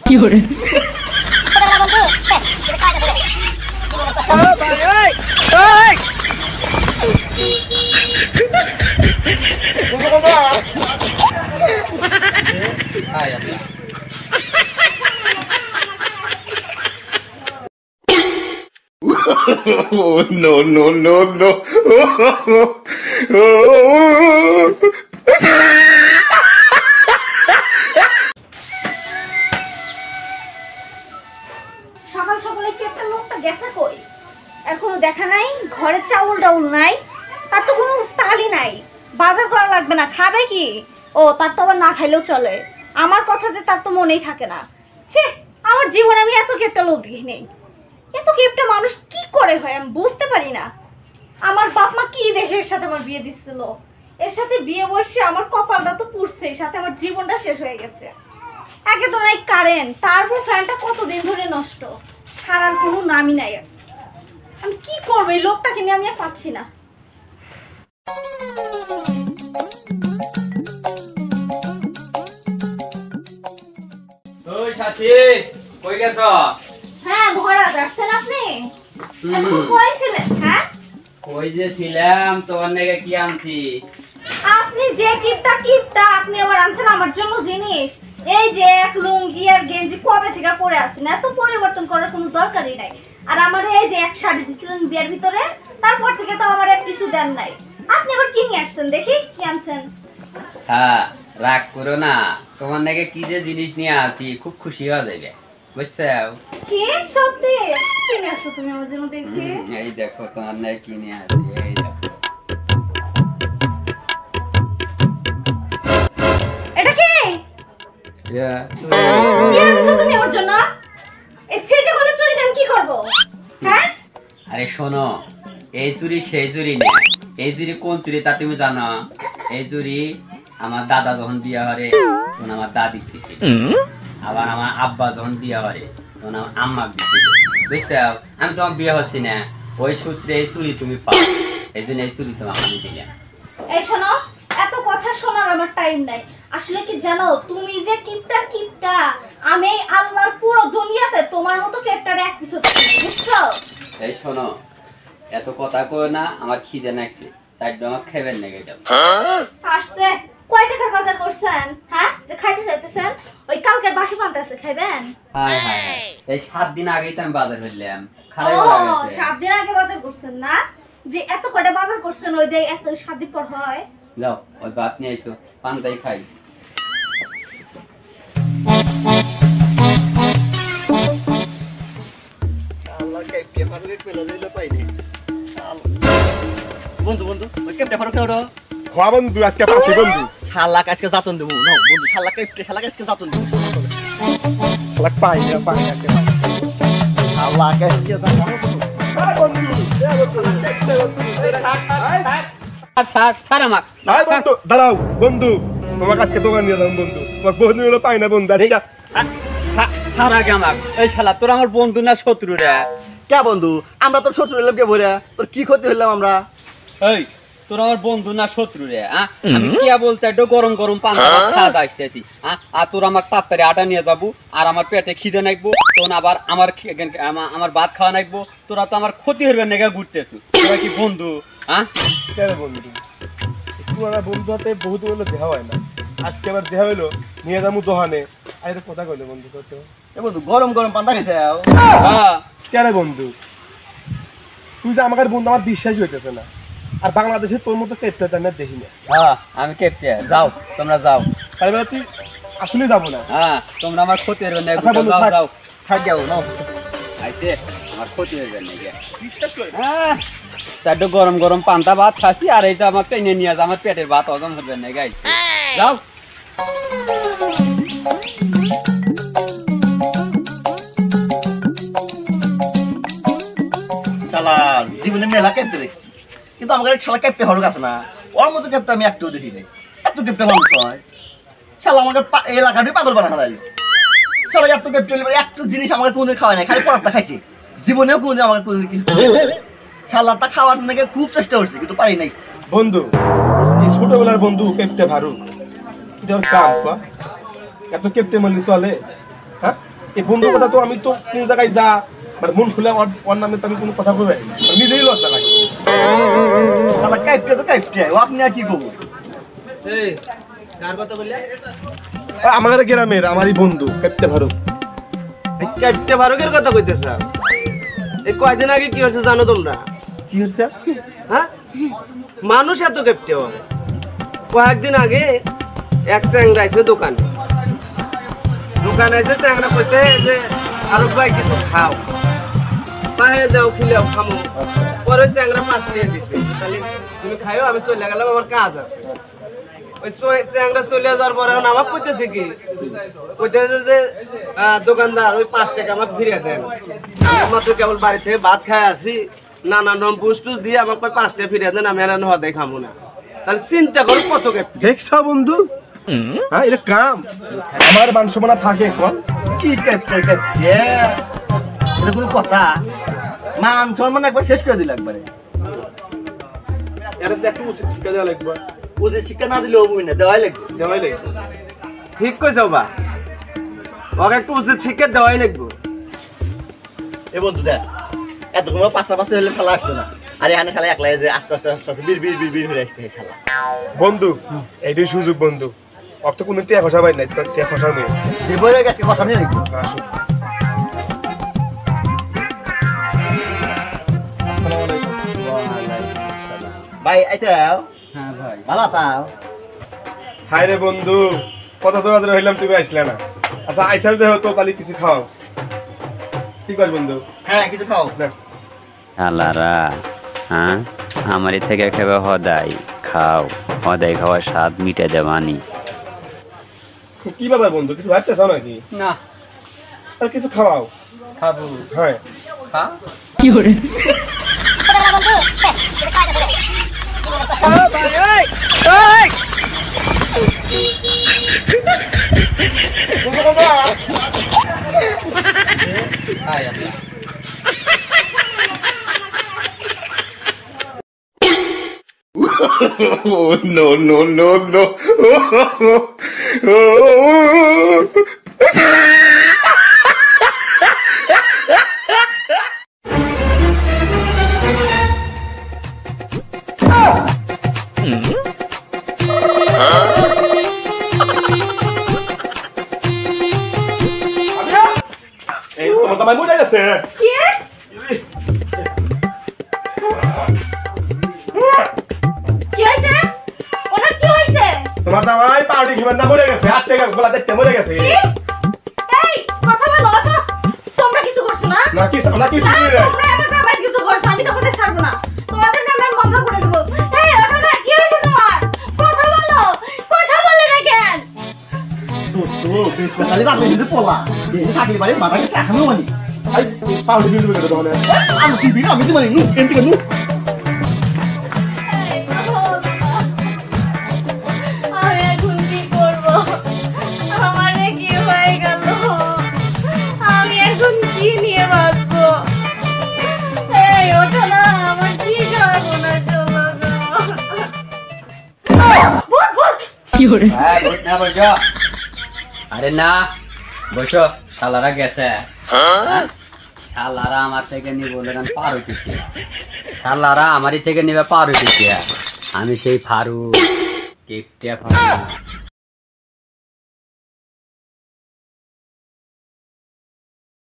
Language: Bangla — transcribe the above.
কি করে Oh, no, no, no, no. সকাল সকালে কি একটা লোকটা গেছে কই? এখনো দেখা নাই, ঘরে চাউল ডাউল নাই, তার তো কোনো তালই নাই, বাজার করা লাগবে না, খাবে কি? ও তার তো আবার না খাইলেও চলে। আমার কথা যে তার তো মনেই থাকে না। ছি, আমার জীবনে আমি এত একটা লোক দেখি নেই। এত একটা মানুষ কি করে হয় আমি বুঝতে পারি না। আমার বাপ মা কি দেখে এর সাথে আমার বিয়ে দিচ্ছিল? এর সাথে বিয়ে বসে আমার কপালটা তো পুড়ছে, এর সাথে আমার জীবনটা শেষ হয়ে গেছে। আগে তো নাই কারেন্ট, তারপর ফ্যানটা কতদিন ধরে নষ্ট, সারার কোনো নামই নাই। আমি কি করবো এই লোকটাকে নিয়ে? আমি আর পাচ্ছি না। ওই সাথী কই গেছ? হ্যাঁ ঘোড়া যাচ্ছেন আপনি? এখন কই ছিলেন? হ্যাঁ কই যে ছিলাম, তোর নাকি কি আনছি? আপনি যে কিপটা আপনি আবার আনছেন আমার জন্য জিনিস। এই যে এক লুঙ্গি আর গেঞ্জি কবে থেকে পরে আছেন, এত পরিবর্তন করার কোনো দরকারই নাই। আর আমার এই যে এক শাড়ি দিছিলেন বিয়ের ভিতরে, তারপর থেকে তো আমার এক কিছু দেন নাই। আপনি আবার কি নিয়ে আসছেন দেখি, কি আনছেন? হ্যাঁ রাগ করো না, তোমার নাকি কি যে জিনিস নিয়ে আসি, খুব খুশি হয়ে যাবে বুঝছো? কি সত্যি কি নিয়ে আসছো তুমি আমার জন্য দেখি? এই দেখো তোমার নাকি কি নিয়ে আসি, এই দেখো। এটা কি? কি আনছো তুমি আমার জন্য? এই সেটে বলে চুরি দেন কি করব? হ্যাঁ আরে শোনো, এই চুরি সেই চুরি না। এই চুরি কোন চুরি তা তুমি জানো? এই চুরি আমার দাদা যখন বিয়ে হরে তখন আমার দাদি দিচ্ছে, আবার আমার আব্বা যখন বিয়ে হরে তখন আমার আম্মা দিচ্ছে বুঝছো? আমি তোমার বিয়ে হচ্ছি না, ওই সূত্রে এই চুরি তুমি পাও, এই জন্য এই চুরি তোমাকে আমি দিলাম। এই শোনো, এত কথা শোনার আমার টাইম নাই। আসলে কি জানো, তুমি যে কিপটা, আমি আল্লাহর পুরো দুনিয়াতে তোমার মতো কিপটার এক পিছু বুঝছো? এই শোনো, এত কথা কই না, আমার খিদে লাগছে, সাইড আমার খাইবেন না এটা। আসছে কয় টাকার বাজার করছেন? হ্যাঁ যে খাইতে চাইতেছেন, ওই কালকের বাসি পান্তা আছে, খাইবেন? হায় হায় হায়, এই 7 দিন আগেই তো আমি বাজার ফেললাম, খারাপ ও লাগছে। 7 দিন আগে বাজার করছেন না? যে এত কয়টা বাজার করছেন ওই দিয়ে এত 7 দিন পর হয়? যাও ওই ভাত নিয়ে এসো, পান্তাই খাই। বন্ধু বন্ধু ওই কেপটা ফারুক না ওটা হ্যাঁ বন্ধু, আজকে পাচ্ছি বন্ধু। শালাক আজকে যাতন দেবো না বন্ধু, শালাক আজকে যাতন দেবো, শালাক পাই না শালাক আজকে দাঁড়াও বন্ধু, তোমাকে আজকে দোকান নিয়ে যাবো বন্ধু। তোমার বন্ধু হলো পাই না বন্ধু। সারা গামাক, এই শালা তোর আমার বন্ধু না শত্রু রে? কে বন্ধু? আমরা তোর শ্বশুর এলাম কে বইরা, তোর কি ক্ষতি হইলাম আমরা? এই তোর আমার বন্ধু না শত্রু রে? আমি কি বলছি, একটু গরম গরম পান্তা খাওয়া আসতেছি, আর তোর আমার তাড়াতাড়ি আটা নিয়ে যাবো, আর আমার পেটে খিদে নাকবো, তখন আবার আমার ভাত খাওয়া নাকবো, তোরা তো আমার ক্ষতি হইবে না ঘুরতেছু, তোরা কি বন্ধু? বন্ধু তোমার বন্ধু হাতে বহুত বললো দেহা হয় না, আজকে আবার দেহা হইলো, নিয়ে যাবো দোকানে। আর এটা কথা কইলে বন্ধু কত বন্ধু গরম গরম পান্তা খাইছে কেরে বন্ধু? তুই যে আমার বন্ধু, আমার বিশ্বাসই হইতেছে না। আর বাংলাদেশের তোর মতো কেপটা জানা দেখি না। আমি কেপটে, যাও তোমরা যাও। তাই বলে তুই আসলে যাবো না? তোমরা আমার ক্ষতি হইবে না, আচ্ছা বন্ধু, যাও থাক। যাও থাক যাও নাও। আইতে আমার ক্ষতি হইবে না। চারটে গরম গরম পান্তা ভাত খাসি, আর এইটা আমার টেনে নিয়ে যা, আমার পেটের ভাত হজম হবে না গাই। যাও শালা জীবনে মেলা কেপটা দেখছি, কিন্তু আমার কাছে শালা কেপটা হরক আছে না, ওর মতো কেপটা আমি একটাও দেখি নাই। এত কেপটা মানুষ হয়, শালা আমাকে এলাকাটি পাগল বানা ফেলাইলো। শালা এত কেপটা একটু জিনিস আমাকে কোনদিন খাওয়াই নাই, খালি পরাটা খাইছি, জীবনেও কোনদিন আমাকে কোনদিন কিছু শালা তা খাওয়ার নাকি খুব চেষ্টা করছি কিন্তু পারি নাই। বন্ধু এই ছোটবেলার বন্ধু কেপটে ভারু, এটা কাম এত কেপটে মানে চলে? হ্যাঁ এই বন্ধুর কথা তো আমি তো কোন জায়গায় যা মানে মন খুলে ওর নামে তো আমি কোনো কথা বলবে নিজেই লজ্জা লাগে। শালা কাইপটা তো কাইপটা ও আপনি আর কি করবো? এই কার কথা বললে? আমাদের গ্রামের আমারই বন্ধু ক্যাপ্টে ভারত। এই ক্যাপ্টে ভারতের কথা কইতেছ? এই কয়দিন আগে কি হয়েছে জানো তোমরা? কি হচ্ছে? হ্যাঁ, মানুষ এত ক্যাপ্টে হয়। কয়েকদিন আগে এক চ্যাংরা এসে দোকানে এসে চ্যাংরা কইতে যে আরো ভাই কিছু খাও, পায়ে দাও, খিলেও খামো। পরে ওই চ্যাংরা 5 টাকা দিছে, তাহলে তুমি খাইও, আমি চলে গেলাম, আমার কাজ আছে। ওই চ্যাংরা চলে যাওয়ার পরে আমার কইতেছে কি, কইতেছে যে দোকানদার ওই 5 টাকা আমার ফিরিয়ে দেন, মাত্র কেবল বাড়ি থেকে ভাত খাই আসি, নানান রকম পুষ্টুস দিয়ে আমাকে 5 টাকা ফিরিয়ে দেন, আমি আর হদাই খামো না। তাহলে চিন্তা করো কত ক্যাপ্টে। দেখছা বন্ধু, হ্যাঁ এটা কাম আমার মান সম্মান থাকে এখন। কি কাইপটা কাইপটা এটা কোনো কথা? মান সম্মান একবার শেষ করে দিল একবারে। এর একটু উচিত শিক্ষা দেওয়া লাগবে। ওদের শিক্ষা না দিলে হবই না, দেওয়াই লাগবে। দেওয়াই লাগবে। ঠিক কইছো বা, ওকে একটু উচিত শিক্ষা দেওয়াই লাগবে। এ বন্ধু দেখ, এতক্ষণ পাশাপাশি হলে খেলা আসবে না, আর এখানে খেলা একলাই যে আস্তে আস্তে আস্তে আস্তে বীর বীর বীর বীর হয়ে আসতে খেলা। বন্ধু এইটাই সুযোগ বন্ধু, অর্থ কোনো টিয়া খসা পাই নাই, টিয়া খসা মেয়ে দেবরে গেছে কথা নিয়ে দেখবো। ভাই আচ্ছা, হ্যাঁ ভাই। ভালো আছাও? হাই রে বন্ধু, কত যোগাযোগ হইলাম তুমি আসলে না। আচ্ছা আইসাও যে হতো তাহলে কিছু খাও, ঠিক আছে বন্ধু? হ্যাঁ কিছু খাও। আল্লাহরা, হ্যাঁ আমারই থেকে খেবে হদাই খাও, হদাই খাওয়ার স্বাদ মিটে দেবানি। কি ব্যাপার বন্ধু, কিছু ভাবতে চাও নাকি? না, আর কিছু খাওয়াও। খাবো। হ্যাঁ খা। Oh, no, no, no, no. এই তোমার জামাই মরে গেছে। কি কি হইছে? ওনার কি হইছে? তোমার জামাই পার্টি খেবার না মরে গেছে, 8 টাকা গোলা দেখতে মরে গেছে। কি? এই কথা বলো, ওঠো। তোমরা কিছু করছো না? না কি না কি না, শুনি রে? তোমরা আমার জামাই কিছু করছো, আমি তোমাদের ছাড়বো না। তোমাদের নামে আমি মামলা করে দেবো। এই ওঠো না, কি হয়েছে তোমার? কথা বলো, কথা বলে না কেন? খালি রাতে যদি পোলা থাকি বাড়ি মাথা গেছে এখনো মানি আই পাউডি বিল করে দাও না। আমি কি বিনা আমি তো মানি নু কেন থেকে নু এই, কথা বলো না। আমি এখন কি করবো? আমারে কি হয়ে গেল? আমি এখন কি নিয়ে বাঁচবো? এই ওঠো না, আমার কি সর্বনাশ হলো গো। ভূত, ভূত। হ্যাঁ, বস না, বসো। আরে না, বসো। শালারা গেছে। শালারা আমার থেকে নিয়ে বললেন পারুটি, শালারা আমারই থেকে নিবে পারুটি। আমি সেই ফারুক, কেপটা ফারুক।